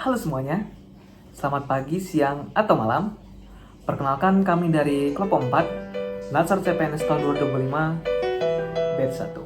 Halo semuanya, selamat pagi, siang, atau malam. Perkenalkan kami dari kelompok 4, Latsar CPNS tahun 2025, batch 1.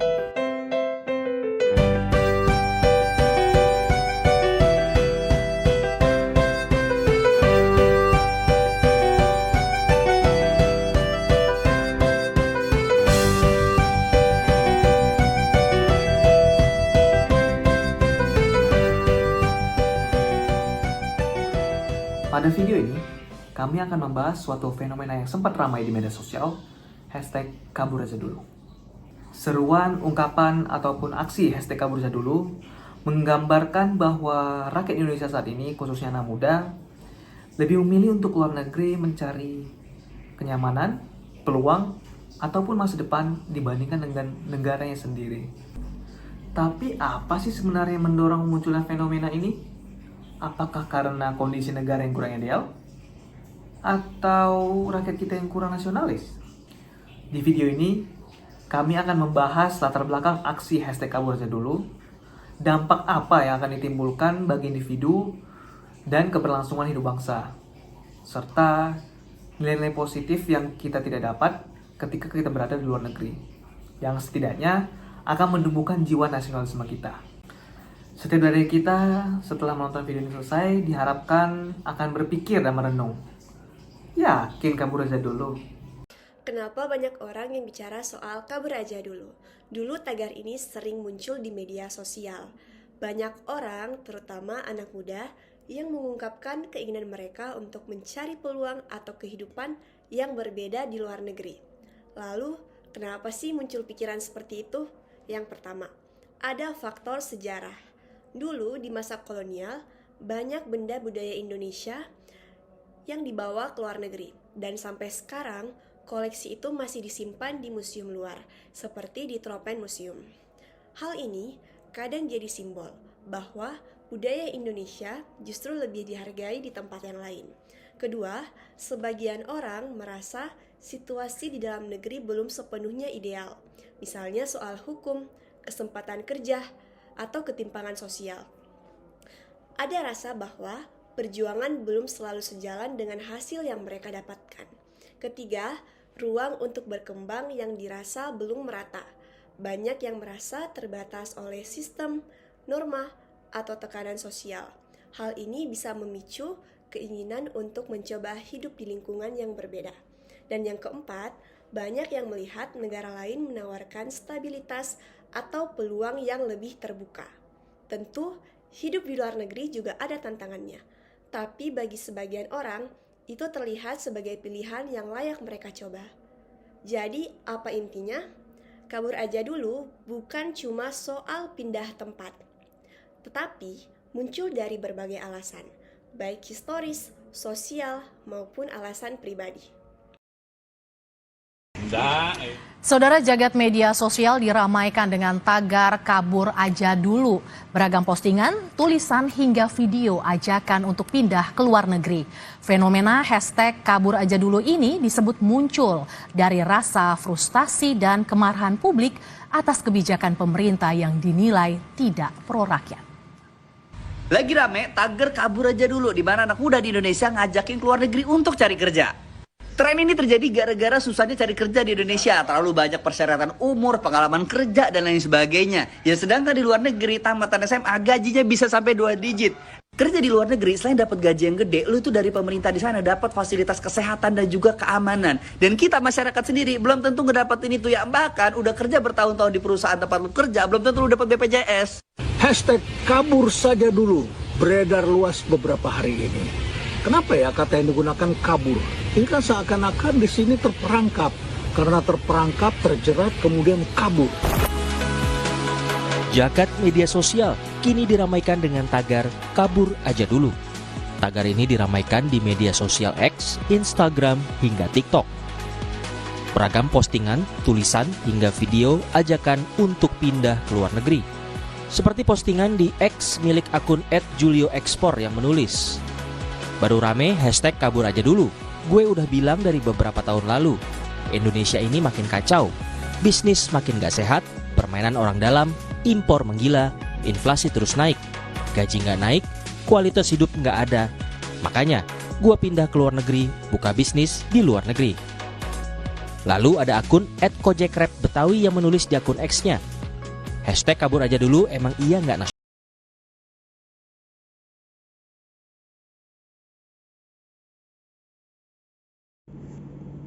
Pada video ini, kami akan membahas suatu fenomena yang sempat ramai di media sosial, hashtag kabur aja dulu. Seruan, ungkapan, ataupun aksi hashtag kabur aja dulu menggambarkan bahwa rakyat Indonesia saat ini, khususnya anak muda, lebih memilih untuk keluar negeri mencari kenyamanan, peluang, ataupun masa depan dibandingkan dengan negaranya sendiri. Tapi apa sih sebenarnya yang mendorong munculnya fenomena ini? Apakah karena kondisi negara yang kurang ideal? Atau rakyat kita yang kurang nasionalis? Di video ini, kami akan membahas latar belakang aksi hashtag kabur aja dulu, dampak apa yang akan ditimbulkan bagi individu dan keberlangsungan hidup bangsa, serta nilai-nilai positif yang kita tidak dapat ketika kita berada di luar negeri, yang setidaknya akan menumbuhkan jiwa nasionalisme kita. Setiap dari kita setelah menonton video ini selesai diharapkan akan berpikir dan merenung. Yakin kabur aja dulu. Kenapa banyak orang yang bicara soal kabur aja dulu? Dulu tagar ini sering muncul di media sosial. Banyak orang, terutama anak muda, yang mengungkapkan keinginan mereka untuk mencari peluang atau kehidupan yang berbeda di luar negeri. Lalu, kenapa sih muncul pikiran seperti itu? Yang pertama, ada faktor sejarah. Dulu di masa kolonial, banyak benda budaya Indonesia yang dibawa ke luar negeri. Dan sampai sekarang, koleksi itu masih disimpan di museum luar, seperti di Tropen Museum. Hal ini kadang jadi simbol bahwa budaya Indonesia justru lebih dihargai di tempat yang lain. Kedua, sebagian orang merasa situasi di dalam negeri belum sepenuhnya ideal. Misalnya soal hukum, kesempatan kerja, atau ketimpangan sosial. Ada rasa bahwa perjuangan belum selalu sejalan dengan hasil yang mereka dapatkan. Ketiga, ruang untuk berkembang yang dirasa belum merata. Banyak yang merasa terbatas oleh sistem, norma, atau tekanan sosial. Hal ini bisa memicu keinginan untuk mencoba hidup di lingkungan yang berbeda. Dan yang keempat, banyak yang melihat negara lain menawarkan stabilitas atau peluang yang lebih terbuka. Tentu, hidup di luar negeri juga ada tantangannya. Tapi bagi sebagian orang, itu terlihat sebagai pilihan yang layak mereka coba. Jadi, apa intinya? Kabur aja dulu bukan cuma soal pindah tempat, tetapi muncul dari berbagai alasan, baik historis, sosial, maupun alasan pribadi. Saudara, jagat media sosial diramaikan dengan tagar kabur aja dulu. Beragam postingan, tulisan hingga video ajakan untuk pindah ke luar negeri. Fenomena hashtag kabur aja dulu ini disebut muncul dari rasa frustasi dan kemarahan publik atas kebijakan pemerintah yang dinilai tidak pro rakyat. Lagi rame tagar kabur aja dulu, di mana anak muda di Indonesia ngajakin keluar negeri untuk cari kerja. Tren ini terjadi gara-gara susahnya cari kerja di Indonesia, terlalu banyak persyaratan umur, pengalaman kerja, dan lain sebagainya. Ya sedangkan di luar negeri, tamatan SMA gajinya bisa sampai 2 digit. Kerja di luar negeri, selain dapat gaji yang gede, lu itu dari pemerintah di sana dapat fasilitas kesehatan dan juga keamanan. Dan kita masyarakat sendiri belum tentu ngedapetin itu ya, bahkan udah kerja bertahun-tahun di perusahaan tempat lu kerja, belum tentu lu dapat BPJS. Hashtag kabur saja dulu beredar luas beberapa hari ini. Kenapa ya kata yang digunakan kabur? Ini kan seakan-akan di sini terperangkap. Karena terperangkap, terjerat, kemudian kabur. Jagat media sosial kini diramaikan dengan tagar kabur aja dulu. Tagar ini diramaikan di media sosial X, Instagram, hingga TikTok. Beragam postingan, tulisan, hingga video ajakan untuk pindah ke luar negeri. Seperti postingan di X milik akun @julioexpor yang menulis, "Baru rame hashtag kabur aja dulu. Gue udah bilang dari beberapa tahun lalu, Indonesia ini makin kacau. Bisnis makin gak sehat, permainan orang dalam, impor menggila, inflasi terus naik, gaji gak naik, kualitas hidup nggak ada. Makanya, gua pindah ke luar negeri, buka bisnis di luar negeri. Lalu ada akun @kojekrep_betawi yang menulis di akun X-nya, #kabur aja dulu emang iya nggak nasional.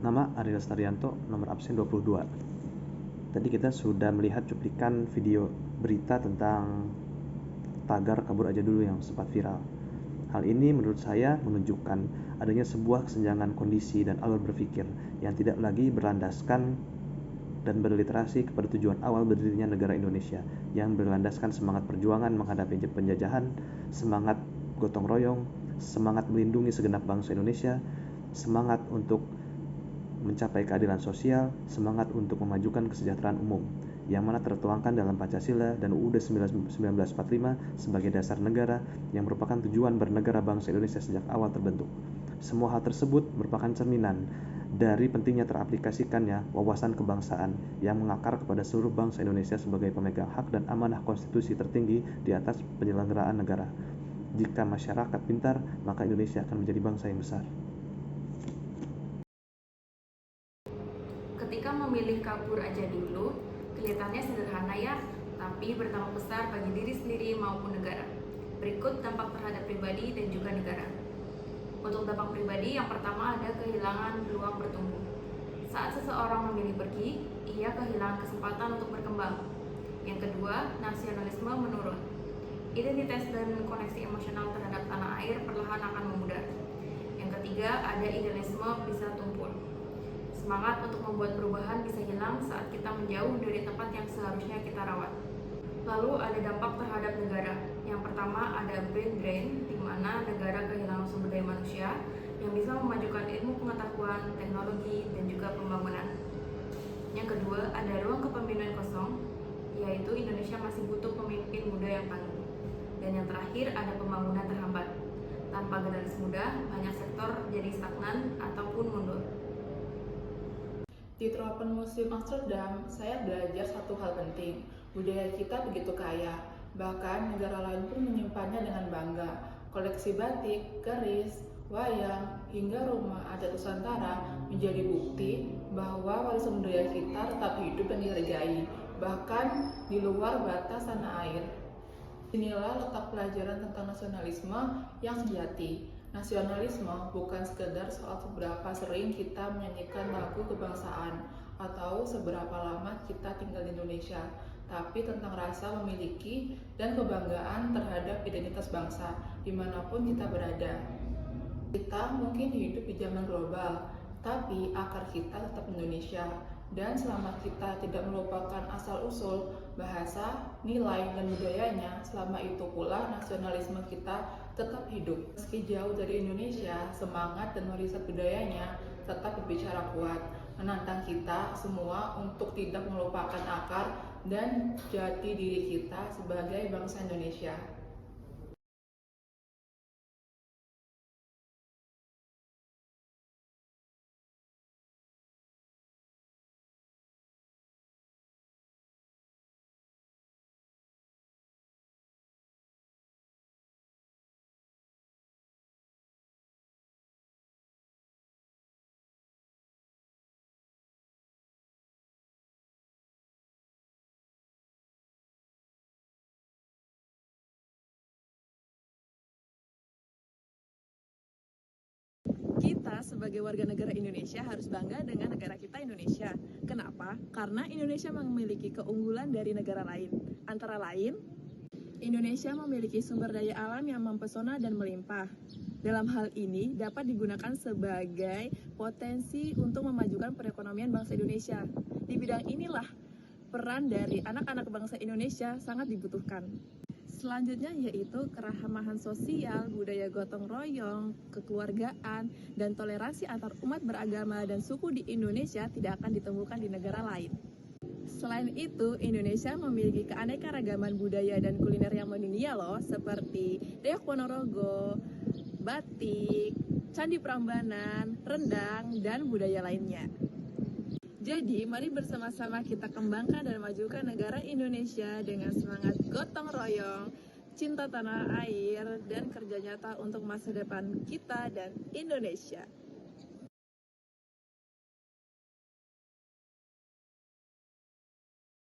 Nama Ari Lestarianto, nomor absen 22. Tadi kita sudah melihat cuplikan video berita tentang tagar kabur aja dulu yang sempat viral. Hal ini menurut saya menunjukkan adanya sebuah kesenjangan kondisi dan alur berpikir yang tidak lagi berlandaskan dan berliterasi kepada tujuan awal berdirinya negara Indonesia, yang berlandaskan semangat perjuangan menghadapi penjajahan, semangat gotong royong, semangat melindungi segenap bangsa Indonesia, semangat untuk mencapai keadilan sosial, semangat untuk memajukan kesejahteraan umum, yang mana tertuangkan dalam Pancasila dan UUD 1945 sebagai dasar negara yang merupakan tujuan bernegara bangsa Indonesia sejak awal terbentuk. Semua hal tersebut merupakan cerminan dari pentingnya teraplikasikannya wawasan kebangsaan yang mengakar kepada seluruh bangsa Indonesia sebagai pemegang hak dan amanah konstitusi tertinggi di atas penyelenggaraan negara. Jika masyarakat pintar, maka Indonesia akan menjadi bangsa yang besar. Ketika memilih kabur aja dulu, kelihatannya sederhana ya, tapi berdampak besar bagi diri sendiri maupun negara. Berikut dampak terhadap pribadi dan juga negara. Untuk dampak pribadi, yang pertama ada kehilangan peluang bertumbuh. Saat seseorang memilih pergi, ia kehilangan kesempatan untuk berkembang. Yang kedua, nasionalisme menurun. Identitas dan koneksi emosional terhadap tanah air perlahan akan memudar. Yang ketiga, ada idealisme bisa tumpul. Semangat untuk membuat perubahan bisa hilang saat kita menjauh dari tempat yang seharusnya kita rawat. Lalu ada dampak terhadap negara. Yang pertama ada brain drain, di mana negara kehilangan sumber daya manusia yang bisa memajukan ilmu pengetahuan, teknologi, dan juga pembangunan. Yang kedua ada ruang kepemimpinan kosong, yaitu Indonesia masih butuh pemimpin muda yang tangguh. Dan yang terakhir ada pembangunan terhambat. Tanpa generalis muda, banyak sektor jadi stagnan ataupun mundur. Di Tropen Museum Amsterdam, saya belajar satu hal penting. Budaya kita begitu kaya, bahkan negara lain pun menyimpannya dengan bangga. Koleksi batik, keris, wayang, hingga rumah adat Nusantara menjadi bukti bahwa warisan budaya kita tetap hidup dan dihargai, bahkan di luar batas tanah air. Inilah letak pelajaran tentang nasionalisme yang sejati. Nasionalisme bukan sekedar soal seberapa sering kita menyanyikan lagu kebangsaan atau seberapa lama kita tinggal di Indonesia, tapi tentang rasa memiliki dan kebanggaan terhadap identitas bangsa dimanapun kita berada. Kita mungkin hidup di zaman global, tapi akar kita tetap Indonesia. Dan selama kita tidak melupakan asal-usul, bahasa, nilai, dan budayanya, selama itu pula nasionalisme kita tetap hidup. Meski jauh dari Indonesia, semangat dan warisan budayanya tetap berbicara kuat, menantang kita semua untuk tidak melupakan akar dan jati diri kita sebagai bangsa Indonesia. Kita sebagai warga negara Indonesia harus bangga dengan negara kita Indonesia. Kenapa? Karena Indonesia memiliki keunggulan dari negara lain. Antara lain, Indonesia memiliki sumber daya alam yang mempesona dan melimpah. Dalam hal ini dapat digunakan sebagai potensi untuk memajukan perekonomian bangsa Indonesia. Di bidang inilah peran dari anak-anak bangsa Indonesia sangat dibutuhkan. Selanjutnya yaitu kerahamahan sosial, budaya gotong royong, kekeluargaan, dan toleransi antar umat beragama dan suku di Indonesia tidak akan ditemukan di negara lain. Selain itu, Indonesia memiliki keanekaragaman budaya dan kuliner yang mendunia loh, seperti Reok Ponorogo, batik, Candi Prambanan, rendang, dan budaya lainnya. Jadi, mari bersama-sama kita kembangkan dan majukan negara Indonesia dengan semangat gotong royong, cinta tanah air, dan kerja nyata untuk masa depan kita dan Indonesia.